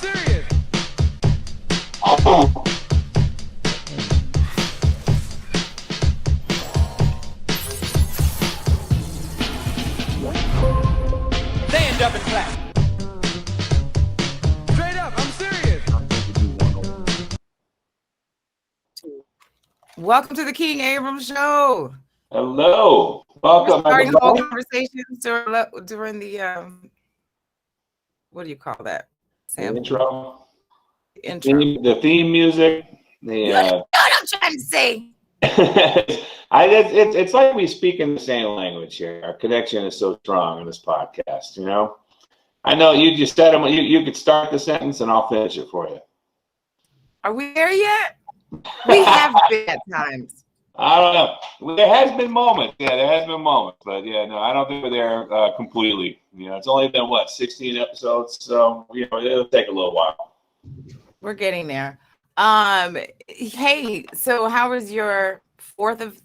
serious. Stand up and clap. Straight up, I'm serious. Welcome to the King Abrams show. Hello, welcome. We're starting whole conversations during the what do you call that? Intro. Intro. The theme music. You know what I'm trying to say. It's like we speak in the same language here. Our connection is so strong in this podcast. You know, I know you just said them. You could start the sentence and I'll finish it for you. Are we there yet? We have been at times. I don't know. There has been moments. Yeah, there has been moments. But yeah, no, I don't think we're there completely. You know, it's only been, 16 episodes? So, it'll take a little while. We're getting there. Hey, so how was your 4th of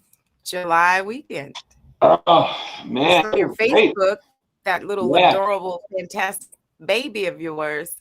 July weekend? Oh, man. So your Facebook, great. That little adorable, fantastic baby of yours.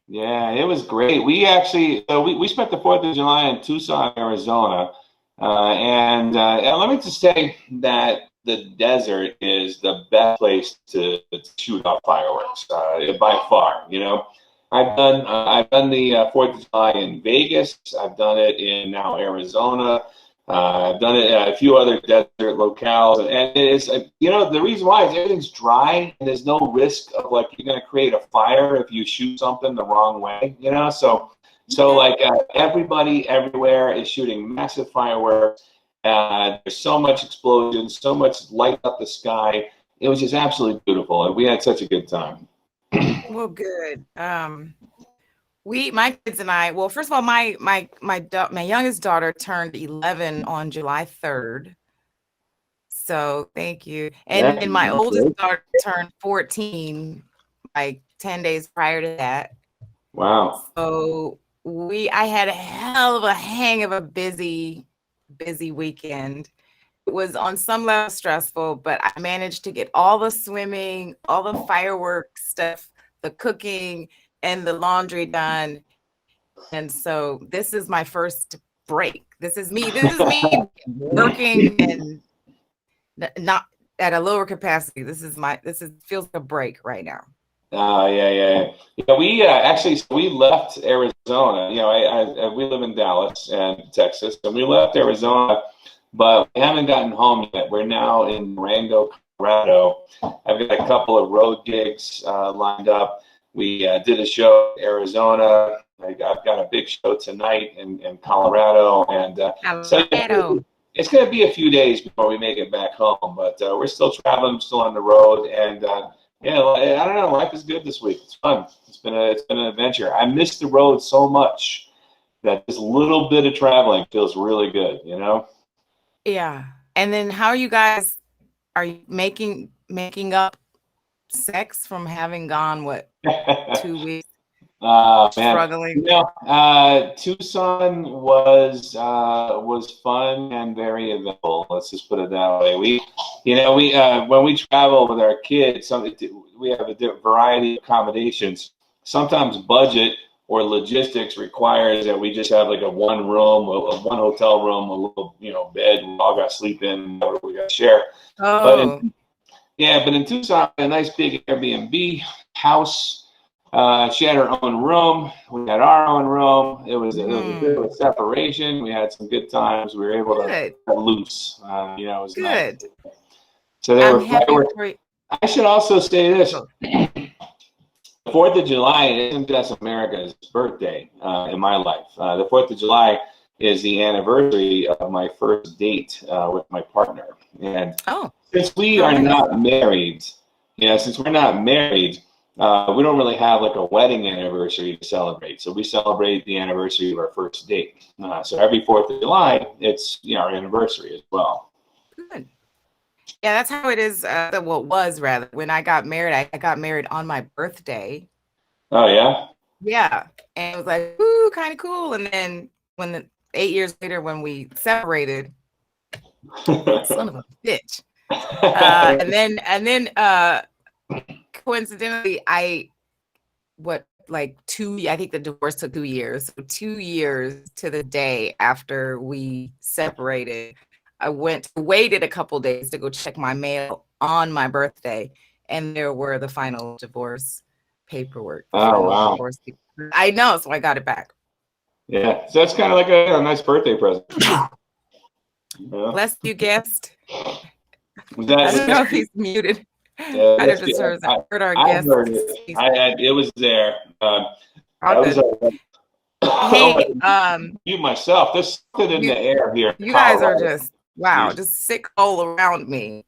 Yeah, it was great. We actually, we spent the 4th of July in Tucson, Arizona. And let me just say that the desert is the best place to shoot off fireworks by far. You know, I've done the 4th of July in Vegas. I've done it in now Arizona. I've done it at a few other desert locales, and it's the reason why is everything's dry and there's no risk of like you're going to create a fire if you shoot something the wrong way. So everybody everywhere is shooting massive fireworks. There's so much explosion, so much light up the sky. It was just absolutely beautiful, and we had such a good time. Well, good. My kids and I. Well, first of all, my youngest daughter turned 11 on July 3rd. So thank you. And my oldest daughter turned 14, like 10 days prior to that. Wow. So I had a hell of a hang of a busy weekend. It was on some level stressful, but I managed to get all the swimming, all the fireworks stuff, the cooking, and the laundry done. And so this is my first break. This is me working and not at a lower capacity. This feels like a break right now. Yeah. We left Arizona. We live in Dallas and Texas, and we left Arizona, but we haven't gotten home yet. We're now in Durango, Colorado. I've got a couple of road gigs lined up. We did a show in Arizona. I've got a big show tonight in Colorado, and so it's going to be a few days before we make it back home. But we're still traveling, still on the road, and I don't know. Life is good this week. It's fun. It's been an adventure. I miss the road so much that this little bit of traveling feels really good. You know. Yeah. And then, how are you guys? Are you making up sex from having gone 2 weeks? Man. Struggling. Tucson was fun and very eventful. Let's just put it that way. We when we travel with our kids, we have a variety of accommodations. Sometimes budget or logistics requires that we just have like a one hotel room, a little bed we all got to sleep in, or we got to share. Oh. But in Tucson, a nice big Airbnb house. She had her own room. We had our own room. It was a bit of a separation. We had some good times. We were able to cut loose. It was good. Nice. So there were fireworks. I should also say this. The 4th of July isn't just America's birthday in my life. The 4th of July is the anniversary of my first date with my partner. And since we are not married, we don't really have like a wedding anniversary to celebrate. So we celebrate the anniversary of our first date. So every 4th of July, it's our anniversary as well. Good. Yeah, that's how it is. It was rather when I got married. I got married on my birthday. Oh yeah. Yeah, and it was like, ooh, kind of cool. And then 8 years later, when we separated, son of a bitch. And then coincidentally, like I think the divorce took 2 years. So 2 years to the day after we separated, I waited a couple days to go check my mail on my birthday, and there were the final divorce paperwork. Oh, wow. Divorce paperwork. I know, so I got it back. Yeah, so that's kind of like a nice birthday present. Yeah. Bless you, guest. Was that, I don't know if he's muted. Yeah, I just heard our guest. heard it. It was there. Hey, you myself. There's something in the air here. You guys are just just sick all around me.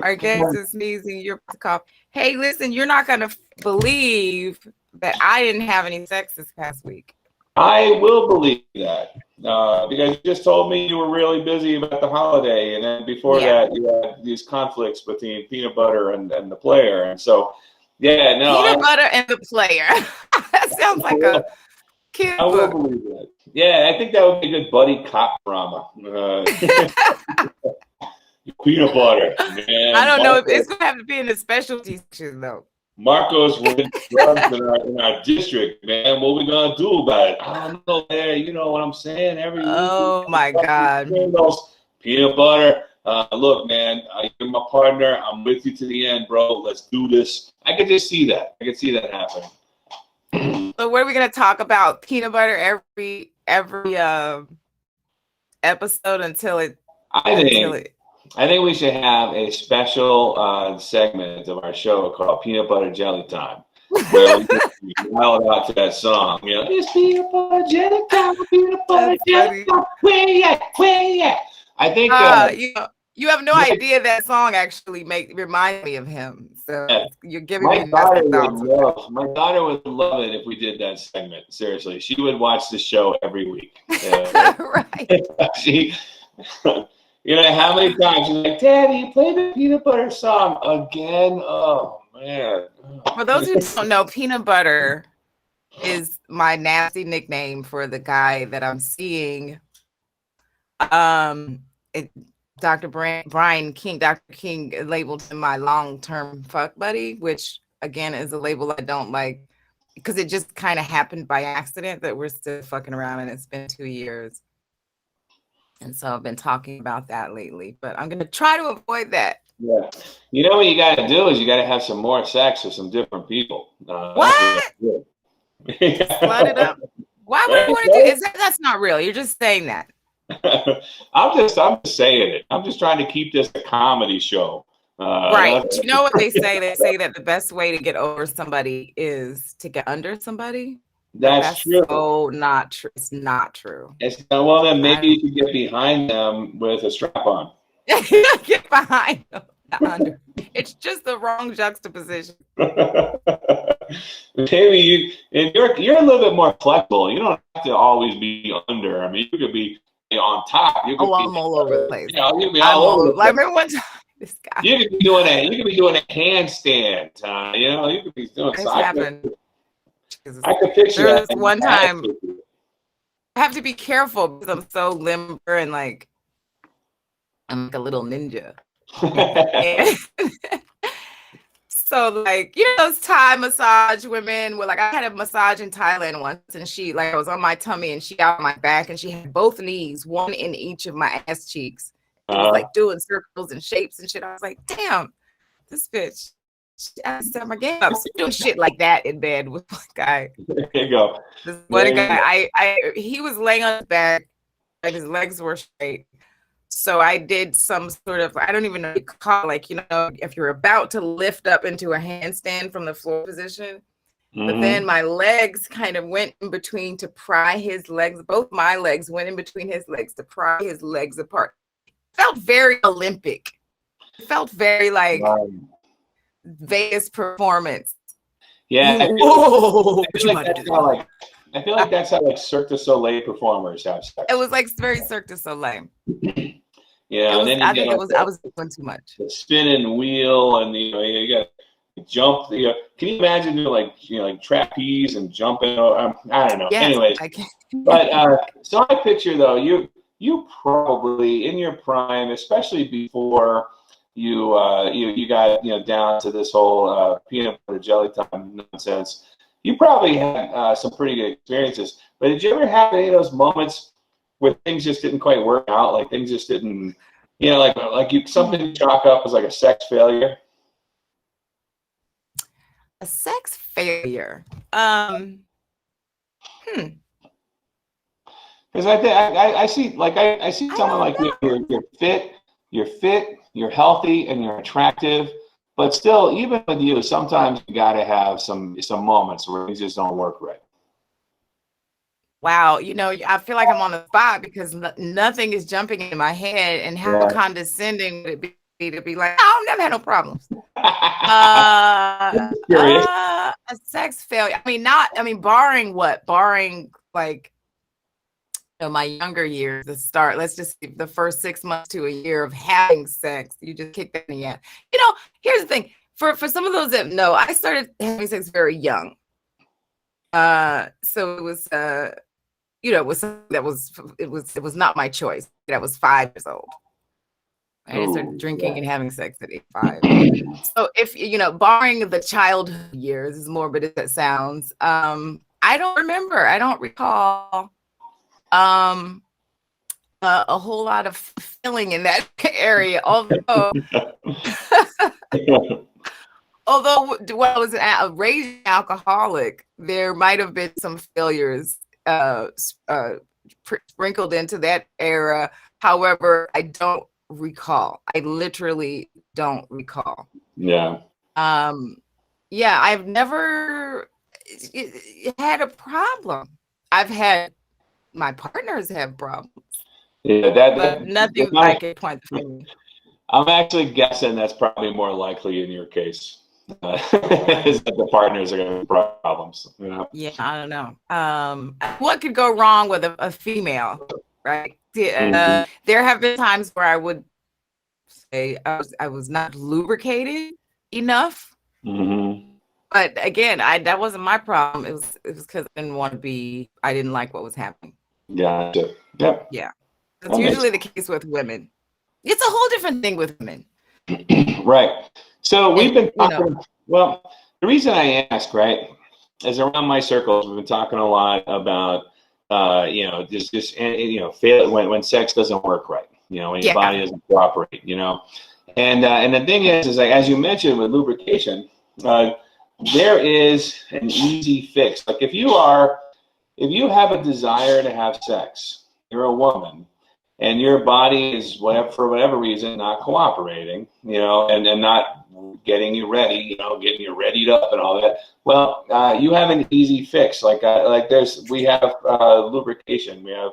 Our guest is sneezing. You're cough. Hey, listen, you're not gonna believe that I didn't have any sex this past week. I will believe that because you just told me you were really busy about the holiday, and then before that you had these conflicts between Peanut Butter and the player, and so Peanut Butter and the player. That sounds like a kid book. I will believe that. Yeah, I think that would be a good buddy cop drama. Peanut Butter, man. I don't know if it's gonna have to be in the specialty section though. Marcos with drugs in our district, man. What we gonna do about it? I don't know, man. You know what I'm saying? My God. Peanut Butter. Look, man, you're my partner. I'm with you to the end, bro. Let's do this. I could just see that. I could see that happening. So what are we gonna talk about? Peanut Butter every episode until it. I think we should have a special segment of our show called Peanut Butter Jelly Time, where we just yell out to that song. You know, it's Peanut Butter Jelly Time, Peanut Butter Jelly Time. Where you at? Where you at? I think you have no idea that song actually remind me of him. So you're giving me my daughter would love it if we did that segment. Seriously, she would watch the show every week. Right. You know, how many times she's like, Daddy, play the Peanut Butter song again? Oh, man. For those who don't know, Peanut Butter is my nasty nickname for the guy that I'm seeing. Dr. Brian King, Dr. King labeled him my long-term fuck buddy, which, again, is a label I don't like because it just kind of happened by accident that we're still fucking around and it's been 2 years. And so I've been talking about that lately, but I'm going to try to avoid that. Yeah. You know what you got to do is you got to have some more sex with some different people. What? Slut it up. Why would I want to do that's not real. You're just saying that. I'm just saying it. I'm just trying to keep this a comedy show. Right. You know what they say? They say that the best way to get over somebody is to get under somebody. That's true. Oh, not true. It's not true. Well, then maybe you should get behind them with a strap on. Get behind them. Under. It's just the wrong juxtaposition. Maybe you're a little bit more flexible. You don't have to always be under. I mean, you could be on top. You could I'm all over the place. You know, you could be all over the place. I remember one time. This guy. You could be doing a handstand. You know, you could be doing something. I could picture there that. Was one time I have to be careful because I'm so limber and like I'm like a little ninja. So like, you know, those Thai massage women were like, I had a massage in Thailand once and she like I was on my tummy and she got on my back and she had both knees, one in each of my ass cheeks. It was like doing circles and shapes and shit. I was like, damn, this bitch. I set my game up. So doing shit like that in bed with one guy. There you go. This one guy, he was laying on his back, and his legs were straight. So I did some sort of, I don't even know what you call it, like, you know, if you're about to lift up into a handstand from the floor position, but then my legs kind of went in between to pry his legs. Both my legs went in between his legs to pry his legs apart. It felt very Olympic. It felt very like Vegas performance. Yeah. I feel like that's how like Cirque du Soleil performers have sex. It was like very Cirque du Soleil. Yeah, I think it was. I was doing too much. The spinning wheel, and you know, you got to jump. You know, can you imagine like trapeze and jumping? I don't know. Yes, anyways, I can. But so I picture though you probably in your prime, especially before you got down to this whole peanut butter jelly time nonsense. You probably had some pretty good experiences. But did you ever have any of those moments where things just didn't quite work out? Like things just didn't, like you something you chalk up as like a sex failure. A sex failure. Because I see I see someone like you. You're fit, you're healthy, and you're attractive. But still, even with you, sometimes you got to have some moments where things just don't work right. Wow, I feel like I'm on the spot because nothing is jumping in my head. And how condescending would it be to be like, "Oh, I've never had no problems." A sex failure. Barring what? Barring like my younger years, the start. Let's just see, the first 6 months to a year of having sex. You just kick that in the ass. Here's the thing. For some of those that know, I started having sex very young. So it was it was not my choice. I was 5 years old. I started drinking and having sex at 5. So if barring the childhood years, as morbid as that sounds, I don't remember. I don't recall a whole lot of feeling in that area. Although when I was a raging alcoholic, there might have been some failures sprinkled into that era. However, I don't recall. I literally don't recall. Yeah. I've never had a problem. I've had my partners have problems. Yeah, but nothing I can point the finger. I'm actually guessing that's probably more likely in your case. Is that the partners are going to have problems. Yeah, I don't know. What could go wrong with a female, right? There have been times where I would say I was not lubricated enough. But again, that wasn't my problem. It was because I didn't want to be. I didn't like what was happening. Gotcha. Yep. Yeah, that's usually the case with women. It's a whole different thing with men. Right. So we've been talking. Well, the reason I ask, right, is around my circles, we've been talking a lot about, just fail when sex doesn't work right. When your body doesn't cooperate. And the thing is like, as you mentioned with lubrication, there is an easy fix. Like if you have a desire to have sex, you're a woman, and your body is for whatever reason not cooperating, and not getting you ready, getting you readied up and all that. Well, you have an easy fix. We have lubrication, we have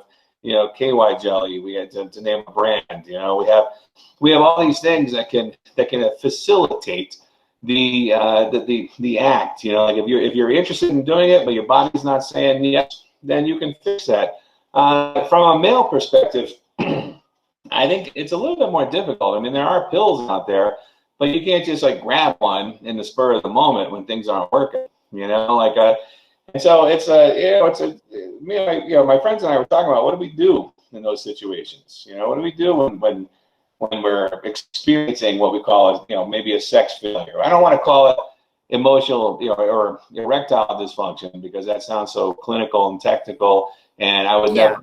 KY jelly, we had to name a brand. We have all these things that can facilitate the act. Like if you're interested in doing it, but your body's not saying yes, then you can fix that. From a male perspective, I think it's a little bit more difficult. I mean, there are pills out there, but you can't just like grab one in the spur of the moment when things aren't working. And so it's my friends and I were talking about what do we do in those situations? What do we do when we're experiencing what we call maybe a sex failure? I don't want to call it emotional or erectile dysfunction because that sounds so clinical and technical. And I would never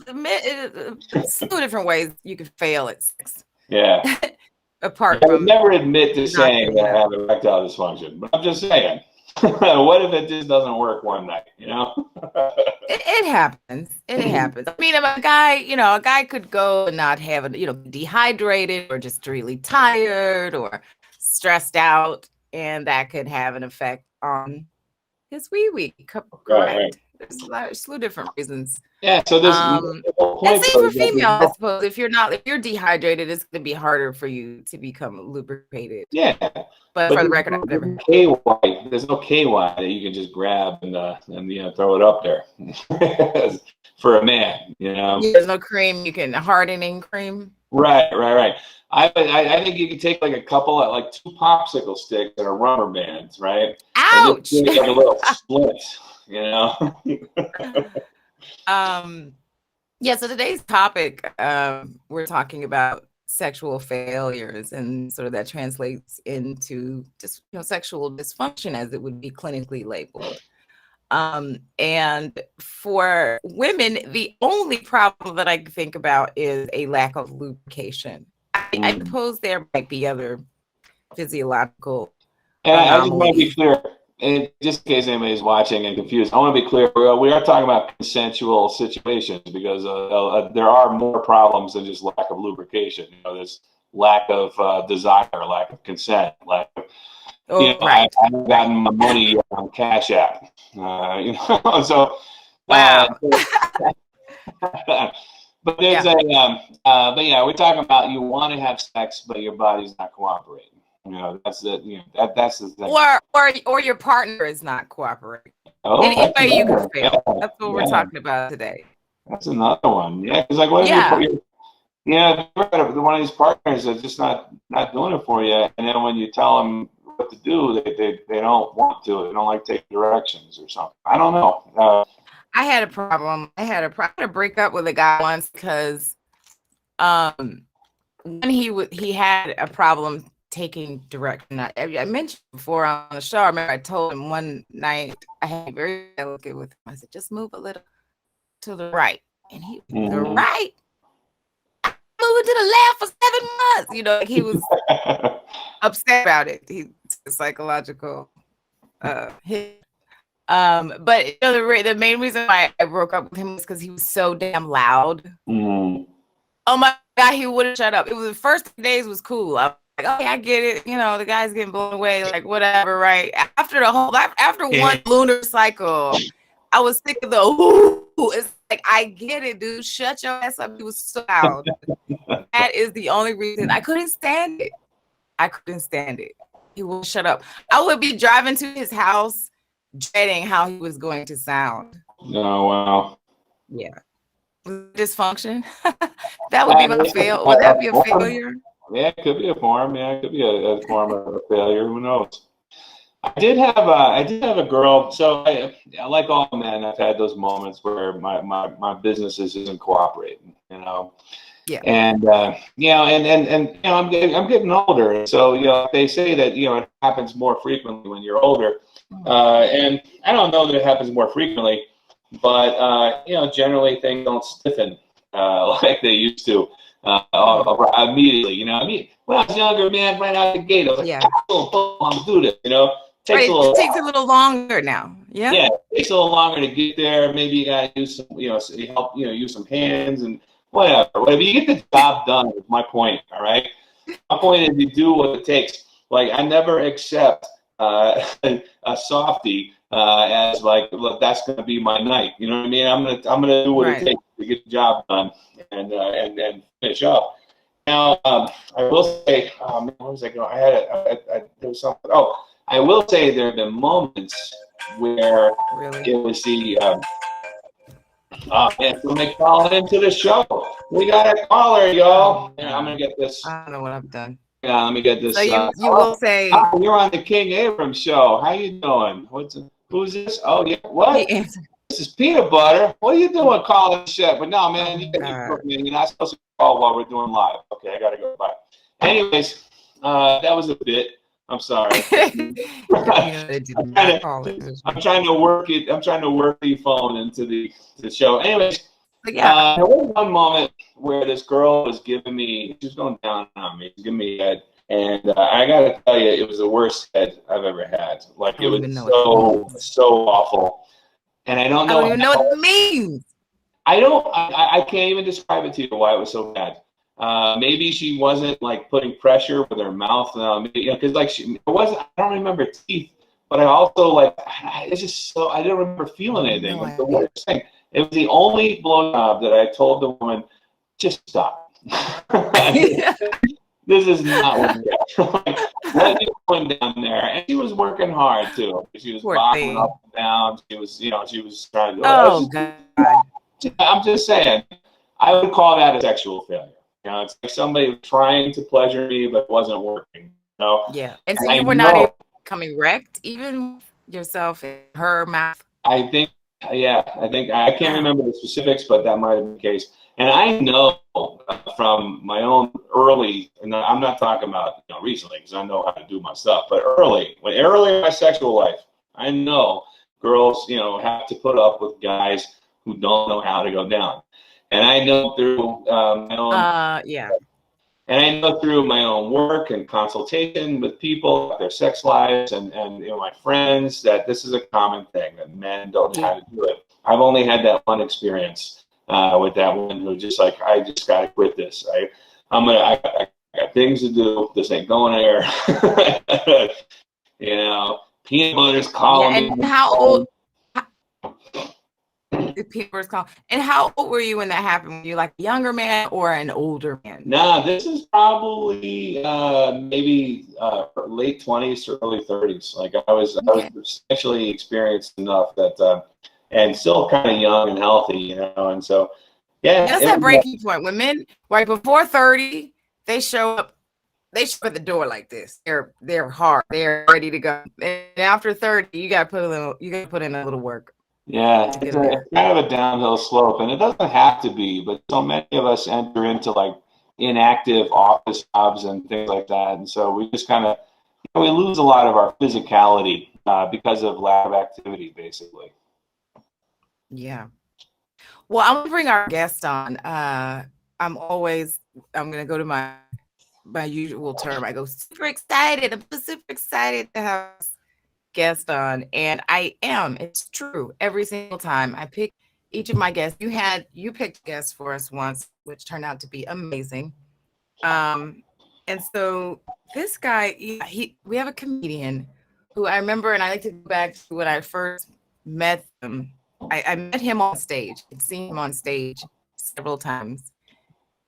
admit. There's 2 different ways you could fail at sex. Yeah. Apart I from would never admit to saying that I have erectile dysfunction, but I'm just saying. What if it just doesn't work one night? It happens. It happens. I mean, a guy could go and not have dehydrated or just really tired or stressed out, and that could have an effect on his wee. Correct. Right. There's a slew of different reasons. Yeah. So there's and same for female, I suppose. If you're dehydrated, it's going to be harder for you to become lubricated. Yeah. But for the record, I've never. There's no KY that you can just grab and throw it up there for a man. There's no cream. You can hardening cream. Right. I think you can take like a couple of 2 popsicle sticks and a rubber band, right? Ouch! And like a little split. So today's topic, we're talking about sexual failures, and sort of that translates into just sexual dysfunction as it would be clinically labeled. And for women, the only problem that I can think about is a lack of lubrication. I suppose there might be other physiological And I just want to be anomalies. clear, and just in case anybody's watching and confused, I want to be clear. We are talking about consensual situations because there are more problems than just lack of lubrication. There's lack of desire, lack of consent, lack of, Right. I haven't gotten my money on Cash App. So. Wow. But there's but yeah, we're talking about you want to have sex, but your body's not cooperating. That's the that's the thing. Or your partner is not cooperating. Oh, Any way you can fail. yeah, That's what we're talking about today. That's another one. Yeah, because like what if one of these partners is just not doing it for you, and then when you tell them what to do, they don't want to. They don't like taking directions or something. I don't know. I had a problem. I had to break up with a guy once because when he had a problem taking direction. I mentioned before on the show, I remember I told him one night, I had to be very delicate with him. I said, just move a little to the right. And he, the right? Moving to the left for 7 months. He was upset about it. He's a psychological hit. But the main reason why I broke up with him was because he was so damn loud. Oh my God, he wouldn't shut up. It was the first days was cool. I was like, okay, I get it. The guy's getting blown away, like whatever, right? After one lunar cycle, I was sick of the ooh. It's like, I get it, dude. Shut your ass up. He was so loud. That is the only reason I couldn't stand it. He would shut up. I would be driving to his house, dreading how he was going to sound. Oh wow. Yeah. Dysfunction. That would be my fail. Would that be a failure? Yeah, it could be a form. Yeah, it could be a form of a failure. Who knows? I did have a girl. So I like all men, I've had those moments where my businesses isn't cooperating. Yeah. And I'm getting older. So they say that it happens more frequently when you're older. And I don't know that it happens more frequently, but generally things don't stiffen like they used to immediately. When I was younger, man, right out the gate, I was like, boom, boom, I'm gonna do this. It takes a little longer now. Yeah. Yeah, it takes a little longer to get there. Maybe you gotta use some, help, use some hands and whatever. You get the job done. Is my point. All right. My point is you do what it takes. Like I never accept a softie as like, look, that's gonna be my night. You know what I mean? I'm gonna do what it takes to get the job done and finish up. Now I will say, where was I going? There was something. Oh, I will say there have been moments where it was the man, somebody calling into the show. We got a caller, y'all. I'm gonna get this. I don't know what I've done. Yeah, let me get this. So you will say, you're on the King Abrams show. How you doing? Who's this? Oh yeah, what? This is Peanut Butter. What are you doing calling shit? But no, man, you're not supposed to call while we're doing live. Okay, I gotta go. Bye. Anyways, that was a bit. I'm sorry. I'm trying to work it. I'm trying to work the phone into the show. Anyways, there was one moment where this girl was giving me. She was going down on me, giving me a head, and I gotta tell you, it was the worst head I've ever had. Like it was so awful, and I don't even know what it means. I can't even describe it to you why it was so bad. Maybe she wasn't like putting pressure with her mouth, because it wasn't. I don't remember teeth, but I also it's just so I didn't remember feeling anything. Like the worst thing. It was the only blowjob that I told the woman, just stop. This is not what what are you doing down there? And she was working hard too. She was bobbing up and down. She was trying to. Oh God! I'm just saying. I would call that a sexual failure. It's like somebody trying to pleasure me, but it wasn't working. Yeah. And so you were not even becoming wrecked, even yourself in her mouth. I think I can't remember the specifics, but that might have been the case. And I know from my own early, and I'm not talking about recently because I know how to do my stuff, but early in my sexual life, I know girls have to put up with guys who don't know how to go down, and I know through my own and I know through my own work and consultation with people about their sex lives and my friends that this is a common thing that men don't know how to do it. I've only had that one experience with that woman who just like, I just got to quit this. I got things to do. This ain't going anywhere. Peanut butter's calling me. And how old? And how old were you when that happened? Were you like a younger man or an older man? Nah, this is probably maybe late 20s or early 30s. Like I was sexually experienced enough that and still kind of young and healthy, and so that's that breaking point when men right before 30 they show up at the door like this. They're hard, they're ready to go, and after 30 you got to put in a little work. Yeah, it's kind of a downhill slope, and it doesn't have to be, but so many of us enter into like inactive office jobs and things like that, and so we just kind of we lose a lot of our physicality because of lack of activity, basically. Yeah. Well, I'm gonna bring our guest on. I'm gonna go to my usual term. I go super excited. I'm super excited to have this guest on, and I am. It's true. Every single time I pick each of my guests, you picked guests for us once, which turned out to be amazing. And so this guy, we have a comedian who I remember, and I like to go back to when I first met him. I met him on stage. I'd seen him on stage several times,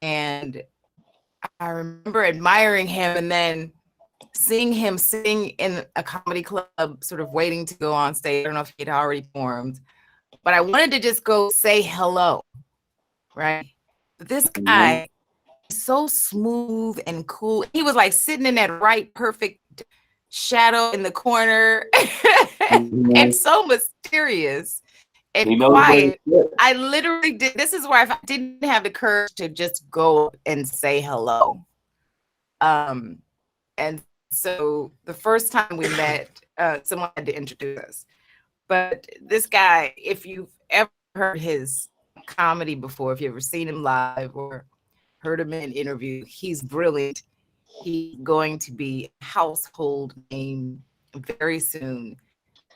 and I remember admiring him, and then seeing him sitting in a comedy club, sort of waiting to go on stage. I don't know if he'd already formed, but I wanted to just go say hello, right? But this guy is so smooth and cool. He was like sitting in that right, perfect shadow in the corner, and so mysterious and quiet. I literally did. This is where I didn't have the courage to just go and say hello. And so the first time we met, someone had to introduce us. But this guy, if you've ever heard his comedy before, if you've ever seen him live or heard him in an interview, he's brilliant. He's going to be a household name very soon.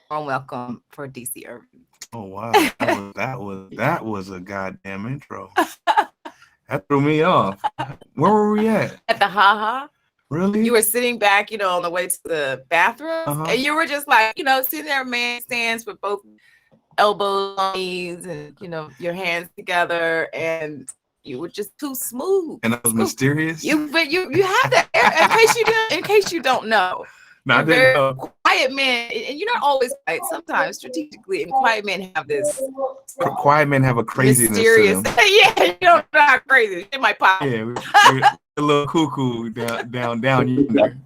Warm welcome for DC Ervin. Oh wow, that was a goddamn intro. That threw me off. Where were we at? At the Ha-Ha. Really? You were sitting back, on the way to the bathroom, and you were just like, sitting there, man stands with both elbows on knees, and your hands together, and you were just too smooth. And that was mysterious. But you have that in case you don't know. No, I didn't know. Quiet men, and you're not always quiet. Sometimes strategically, and quiet men have this. Quiet men have a craziness mysterious. to them. Yeah, you don't know how crazy. In my pocket. Yeah, we're a little cuckoo down yonder.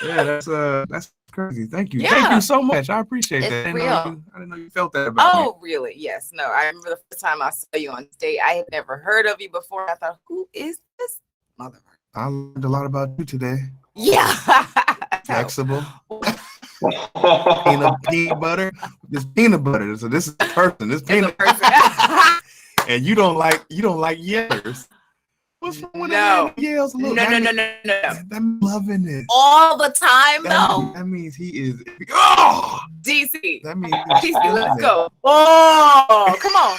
Yeah, that's crazy. Thank you. Yeah. Thank you so much. I appreciate that. Real. I didn't know you felt that about me. Oh, really? Yes. No, I remember the first time I saw you on stage. I had never heard of you before. I thought, who is this motherfucker? I learned a lot about you today. Yeah. Flexible. peanut butter. This peanut butter. So this is the person. This peanut person. And you don't like yellers. What's wrong with that? Yells. Look, no. I'm loving it. All the time, though. That means he is. Oh! DC. That means DC, let's go. Oh, come on.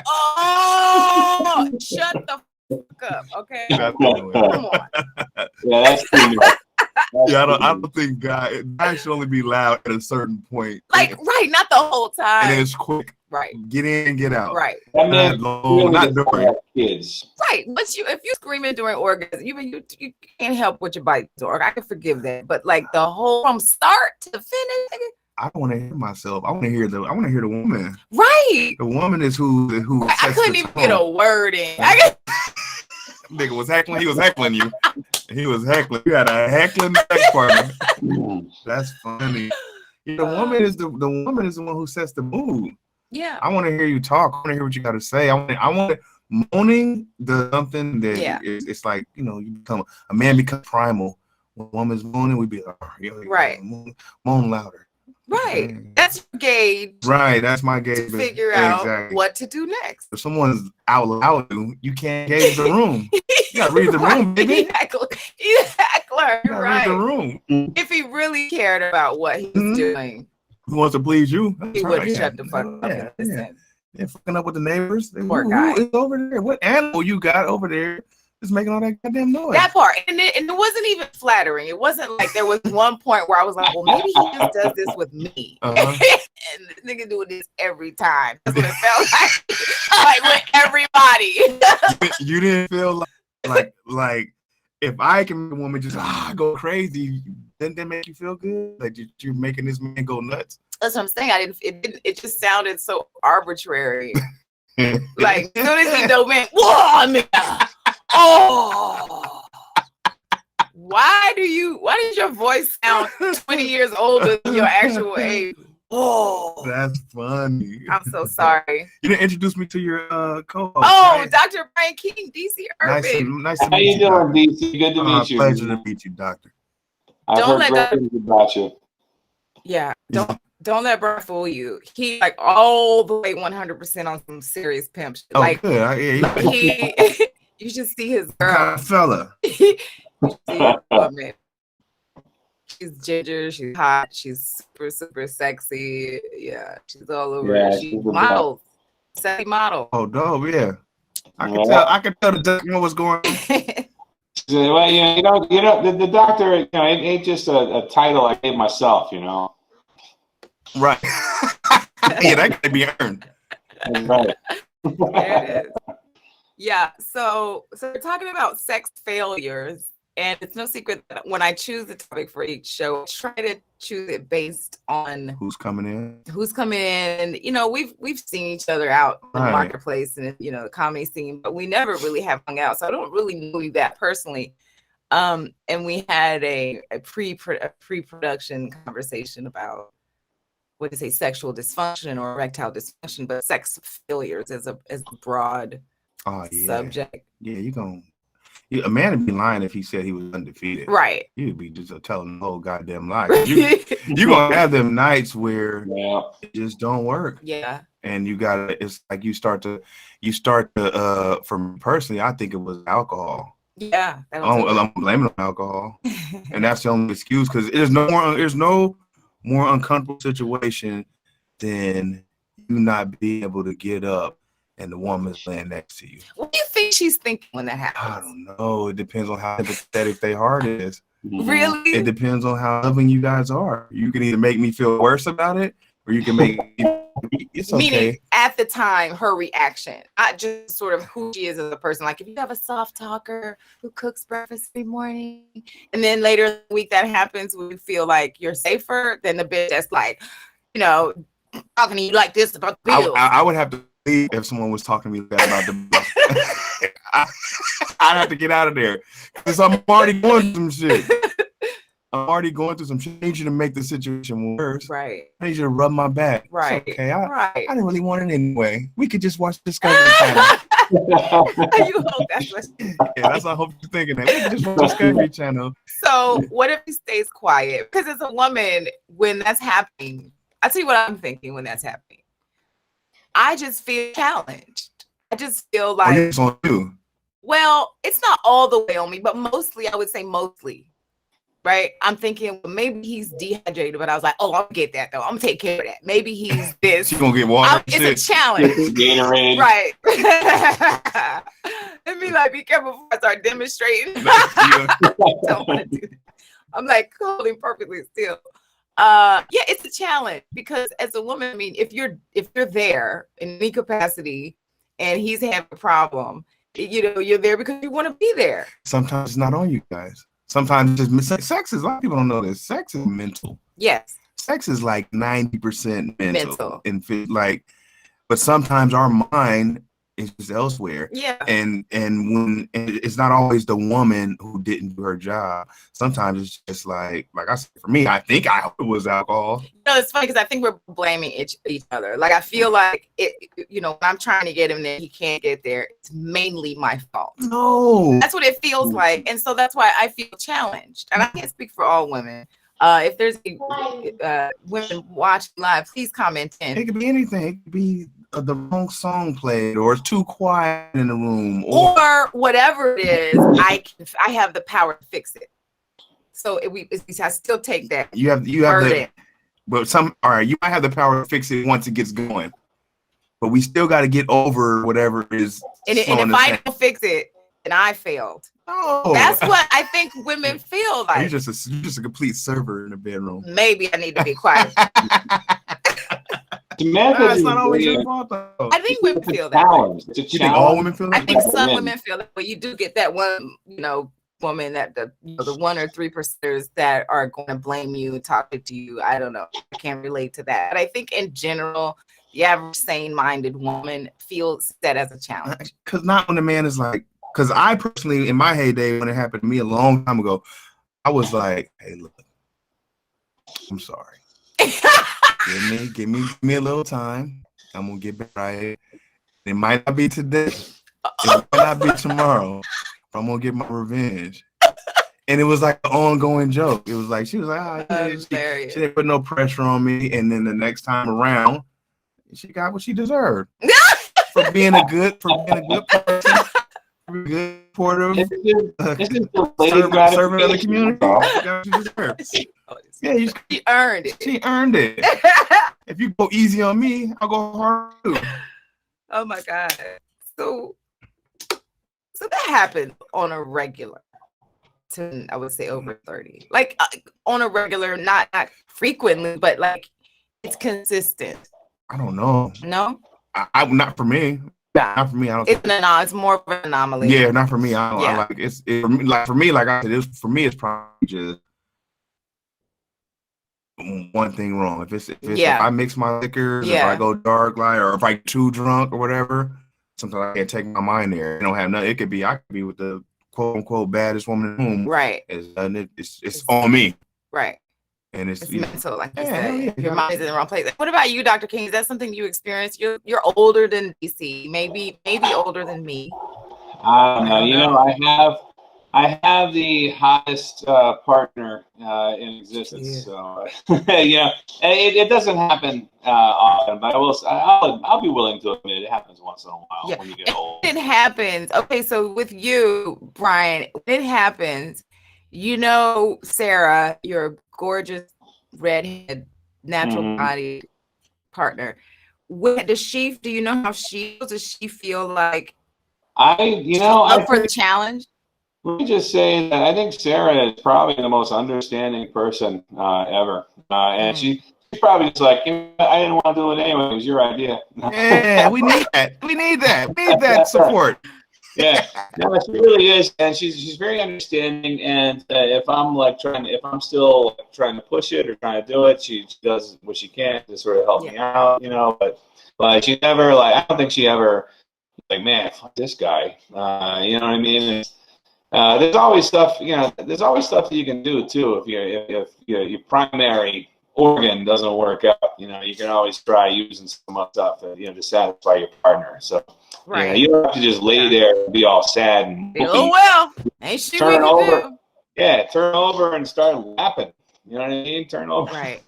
Oh, shut the fuck up, okay? Come on. Yeah, that's too much. Yeah, I don't think guys should only be loud at a certain point. Like, right, not the whole time. And then it's quick. Right. Get in, get out. Right. Not during kids. Right. If you're screaming during orgasm, you can't help what your bites are. I can forgive that. But like the whole from start to finish. I don't want to hear myself. I want to hear the woman. Right. The woman is who I couldn't even get a word in. Nigga was heckling. He was heckling you. He was heckling. You had a heckling sex partner. That's funny. Yeah, the woman is the one who sets the mood. Yeah. I want to hear you talk. I want to hear what you got to say. I want moaning the something that it's like, you know, you become a man becomes primal. When a woman's moaning, we be like, right. Moan louder. Right. That's your gauge. Right. That's my gauge. To figure out what to do next. If someone's out loud, you can't gauge the room. You gotta read the room, baby. Exactly. You're right. Read the room. If he really cared about what he was doing, he wants to please you. He would shut the fuck up and listen. They're fucking up with the neighbors. Poor guy. Who is over there? What animal you got over there? Just making all that goddamn noise. That part, and it wasn't even flattering. It wasn't like there was one point where I was like, well, maybe he just does this with me. And this nigga doing this every time. That's what it felt like with everybody. You didn't feel like if I can make a woman just go crazy, then that make you feel good? Like you're making this man go nuts? That's what I'm saying. It just sounded so arbitrary. Like as soon as he dove in, whoa, nigga. Oh, why does your voice sound 20 years older than your actual age? Oh, that's funny. I'm so sorry. You didn't introduce me to your co-host. Oh, right? Dr. Brian King, DC Ervin. Nice to meet you. How you doing, DC? Good to meet you. Pleasure to meet you, Doctor. I've heard great things about you. Yeah, don't let Brian fool you. He like all the way 100% on some serious pimp shit. Oh, like good. You should see his girl. Kind of fella. See his woman. She's ginger. She's hot. She's super, super sexy. Yeah, she's all over. Yeah, she's model, sexy model. Oh, dope. Yeah, I can tell the doctor know what's going on. Well, you know, the doctor, you know, it ain't just a title I gave myself, you know. Right. Yeah, that can be earned. Right. There it is. Yeah, so we're talking about sex failures, and it's no secret that when I choose the topic for each show, I try to choose it based on who's coming in. You know, we've seen each other out in the marketplace and you know the comedy scene, but we never really have hung out, so I don't really know you that personally. And we had a pre-production conversation about what to say, sexual dysfunction or erectile dysfunction, but sex failures as a broad subject. Yeah, a man would be lying if he said he was undefeated. Right. You'd be just telling the whole goddamn lie. You're gonna have them nights where it just don't work. Yeah. And it's like you start to for me personally, I think it was alcohol. Yeah. I'm blaming on alcohol. And that's the only excuse, because there's no more uncomfortable situation than you not being able to get up and the woman's laying next to you. What do you think she's thinking when that happens? I don't know. It depends on how empathetic their heart is. Really? It depends on how loving you guys are. You can either make me feel worse about it, or you can make it's okay. Meaning at the time, her reaction, not just sort of who she is as a person. Like if you have a soft talker who cooks breakfast every morning, and then later in the week that happens, we feel like you're safer than the bitch that's like, you know, talking to you like this about the bills. I would have to leave if someone was talking to me about the bills. I'd have to get out of there because I'm already going through some shit. I need you to make the situation worse. Right. I need you to rub my back. Right. It's okay. I didn't really want it anyway. We could just watch Discovery Channel. You hope that's what that's what I hope you're thinking. That we could just watch Discovery Channel. So what if he stays quiet? Because as a woman, when that's happening, I'll tell you what I'm thinking when that's happening. I just feel challenged. I just feel like it's on you. Well, it's not all the way on me, but mostly, I would say mostly. Right? I'm thinking, well, maybe he's dehydrated, but I was like, oh, I'll get that though. I'm gonna take care of that. Maybe he's this. She's gonna get water. It's a challenge. Gatorade. Right. Let me like be careful before I start demonstrating. Don't want to do that. I'm like holding perfectly still. It's a challenge because as a woman, I mean, if you're there in any capacity and he's having a problem, you know, you're there because you want to be there. Sometimes it's not on you guys. Sometimes it's sex is, a lot of people don't know this. Sex is mental. Yes. Sex is like 90% mental. And like, but sometimes our mind It's just elsewhere. Yeah. And it's not always the woman who didn't do her job. Sometimes it's just like I said, for me, I hope it was alcohol. It's funny because I think we're blaming each other. Like I feel like when I'm trying to get him there, he can't get there. It's mainly my fault. No. That's what it feels like. And so that's why I feel challenged. And I can't speak for all women. If there's women watching live, please comment in. It could be anything. It could be the wrong song played, or it's too quiet in the room, or whatever it is. I have the power to fix it. So I still take that. You have the, but all right. You might have the power to fix it once it gets going, but we still got to get over whatever is. And if I don't fix it, then I failed. Oh, that's what I think women feel like. You're just a complete server in the bedroom. Maybe I need to be quiet. That's not always your fault, though. I think women feel that way. It's a you think all women feel that? I think some women feel that way. You do get that one, woman that the 1 or 3% that are going to blame you, talk to you. I don't know. I can't relate to that. But I think in general, the average sane-minded woman feels that as a challenge. Because not when the man is like, because I personally, in my heyday, when it happened to me a long time ago, I was like, hey, look, I'm sorry. give me a little time. I'm gonna get back right. It might not be today. It might not be tomorrow. But I'm gonna get my revenge. And it was like an ongoing joke. It was like she was like, she didn't put no pressure on me. And then the next time around, she got what she deserved for being a good person, good supporter, servant of the community. She got what she deserved. Yeah, she earned it. She earned it. If you go easy on me, I'll go hard too. Oh my God. So that happened on a regular to, I would say, over 30. Like on a regular, not frequently, but like it's consistent. I don't know. No? I not for me. Nah. Not for me. I don't. It's more of an anomaly. Yeah, not for me. I don't. I like for me. Like I said, for me, it's probably just one thing wrong. If I mix my liquors, if I go dark light, or if I get too drunk or whatever, sometimes I can't take my mind there. It don't have nothing. I could be with the quote unquote baddest woman in the room. Right. It's on me. Right. And it's mental, like you said. Your mind is in the wrong place. What about you, Dr. King? Is that something you experienced? You're older than DC, maybe older than me. I don't know. I have the hottest partner in existence. So it doesn't happen often, but I'll be willing to admit it happens once in a while when you get old. It happens. Okay, so with you, Brian, it happens. Sarah, your gorgeous redhead, natural body partner. Do you know how she feels? Does she feel like up for the challenge? Let me just say that I think Sarah is probably the most understanding person ever. And she's probably just like, I didn't want to do it anyway. It was your idea. Yeah, we need that. We need that support. Yeah, no, she really is, and she's very understanding. And if I'm still trying to push it or trying to do it, she does what she can to sort of help me out, But she never I don't think she ever man, fuck this guy. You know what I mean? There's always stuff, There's always stuff that you can do too if your primary organ doesn't work out. You can always try using some stuff to satisfy your partner. So. Right. You don't have to just lay there and be all sad and ain't she turn over. Yeah, turn over and start lapping. You know what I mean? Turn over. Right.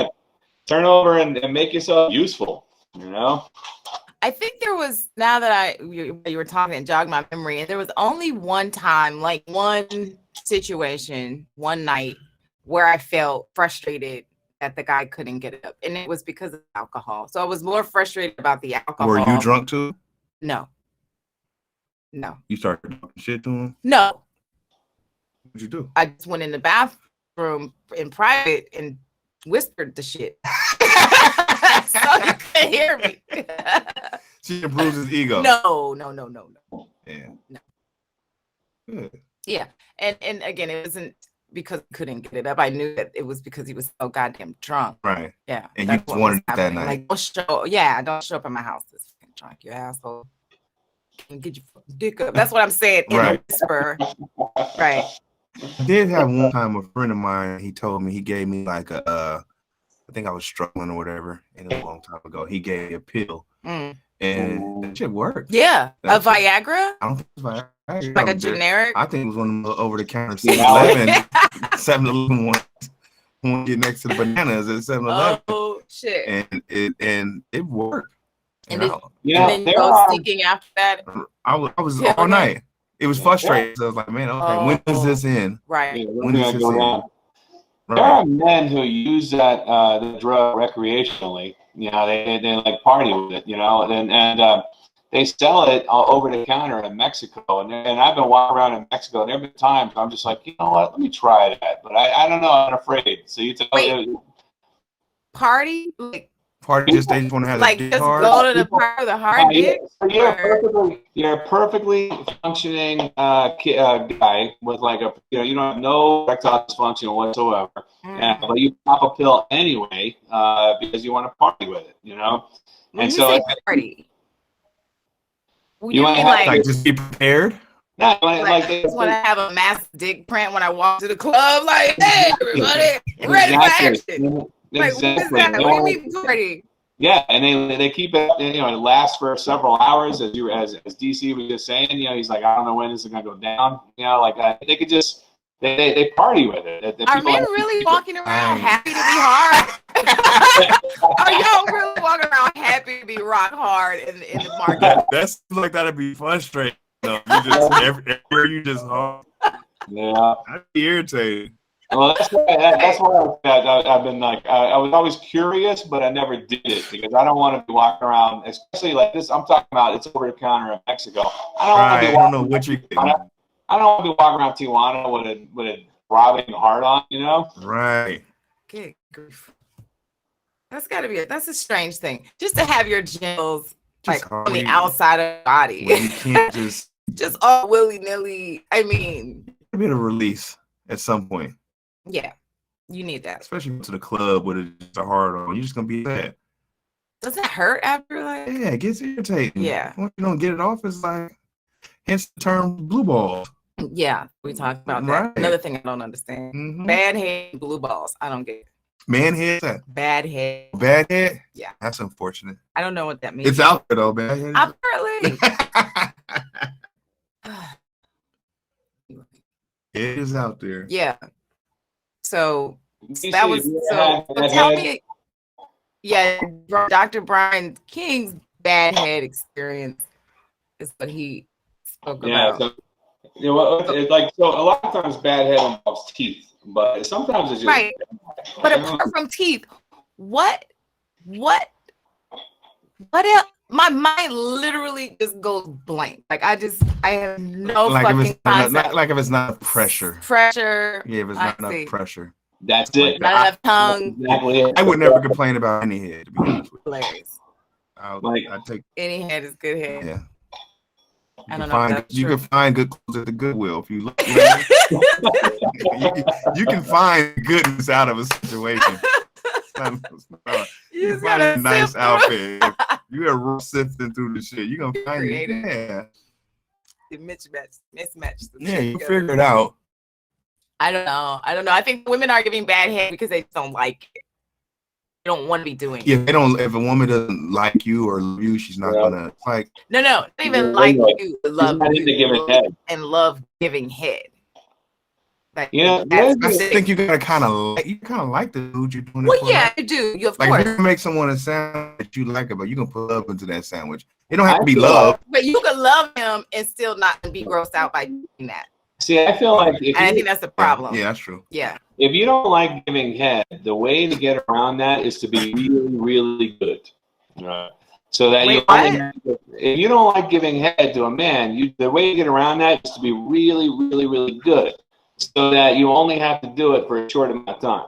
Turn over and make yourself useful. I think there was, now that you were talking and jogged my memory, and there was only one time, like one situation, one night where I felt frustrated that the guy couldn't get it up, and it was because of alcohol. So I was more frustrated about the alcohol. Were you drunk too? No. You started talking shit to him? No. What'd you do? I just went in the bathroom in private and whispered the shit. So you couldn't hear me. She bruised his ego. No. Yeah. No. Good. Yeah. And again, it wasn't because he couldn't get it up. I knew that it was because he was so goddamn drunk. Right. Yeah. And you wanted it that night. Like, don't show up at my house this fucking drunk, you asshole. get your dick up. That's what I'm saying in a whisper. Right. I did have one time a friend of mine, he told me, he gave me like I think I was struggling or whatever, and it was a long time ago. He gave me a pill, and that shit worked. Yeah, a Viagra? I don't think it's Viagra. Like a generic? I think it was one of the over-the-counter 7-Eleven ones. One get next to the bananas at 7-Eleven. Oh, shit. And it worked. And then you go seeking after that? I was all night. It was frustrating. So I was like, man, okay, when does this end? Right. Yeah, when does this end? There are men who use that the drug recreationally. You know, they like party with it. You know, and they sell it over the counter in Mexico. And I've been walking around in Mexico, and there have been times I'm just like, you know what? Let me try that. But I don't know. I'm afraid. So you tell party like. Party just they just want to have like the just card. go to the part of the hard dick. You're a perfectly functioning guy with like you don't have no erectile dysfunction whatsoever, but you pop a pill anyway because you want to party with it, you know. When and so party, you want to like just be prepared. No, I just want to have a massive dick print when I walk to the club. Like, hey, everybody, ready for action. Exactly. Like, what do you mean party? Yeah, and they keep it. You know, it lasts for several hours. As DC was just saying, you know, he's like, I don't know when this is gonna go down. You know, like they could just they party with it. Are men really walking around happy to be hard? Are y'all really walking around happy to be rock hard in the market? That's like that'd be frustrating. No, you just everywhere you just hard. Yeah, I'd be irritated. Well, that's why I've been like, I was always curious, but I never did it because I don't want to be walking around, especially like this. I'm talking about it's over the counter in Mexico. I don't want to be walking. I don't know what you. I don't want to be walking around Tijuana with a throbbing heart on, you know. Right. Good grief. That's got to be that's a strange thing. Just to have your genitals like on the outside of the body. Well, you can't just all willy nilly. I mean, a bit of release at some point. Yeah, you need that. Especially to the club with a hard on. You're just going to be sad. Does it hurt after like? Yeah, it gets irritating. Yeah. Once you don't get it off, it's like, hence the term blue balls. Yeah, we talked about that. Right. Another thing I don't understand. Mm-hmm. Bad head, blue balls. I don't get it. Man head? Bad head. Bad head? Yeah. That's unfortunate. I don't know what that means. It's out there though, bad head. Apparently. It is out there. Yeah. So that was so tell me, yeah, Dr. Brian King's bad head experience is what he spoke about. So, you know, it's like so a lot of times bad head involves teeth, but sometimes it's just right. But apart from teeth, what else? My mind literally just goes blank. Like I have no fucking concept. Like if it's not pressure. Pressure. Yeah, if it's not enough pressure. That's it. Not enough tongue. Exactly. I would never complain about any head, to be honest with you. Hilarious. I take any head is good head. Yeah. I don't know if that's you true. can find good clothes at the Goodwill if you look. You can find goodness out of a situation. You find a nice outfit. You are sifting through the shit. You're gonna find it. Yeah. Mismatch. Yeah, you figure it out. I don't know. I think women are giving bad head because they just don't like it. They don't want to be doing it. Yeah, they don't. If a woman doesn't like you or love you, she's not gonna like. No, they even like you, love you, and love giving head. Like, yeah, I think you gotta kind of like the dude you're doing. Well, yeah, you do. You of course. Like if you make someone a sandwich that you like it, but you can put love into that sandwich. It don't have to be love. But you can love him and still not be grossed out by doing that. See, I feel like I think that's the problem. Yeah, that's true. Yeah. If you don't like giving head, the way to get around that is to be really, really good. Right. So that if you don't like giving head to a man, the way to get around that is to be really, really, really good. So that you only have to do it for a short amount of time.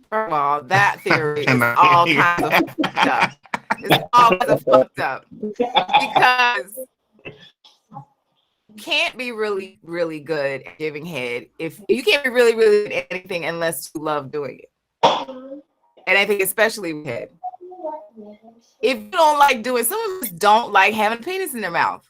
First of all, that theory is all kinds of fucked up. It's all kinds of fucked up. Because you can't be really, really good at giving head. If you can't be really, really good at anything unless you love doing it. And I think especially with head. If you don't like doing, some of us don't like having a penis in their mouth.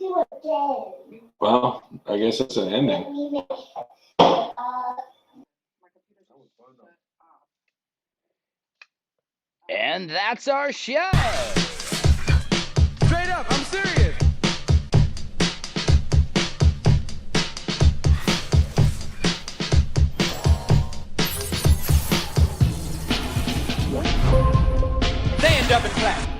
Well, I guess it's an ending. And that's our show. Straight up, I'm serious. Stand up and clap.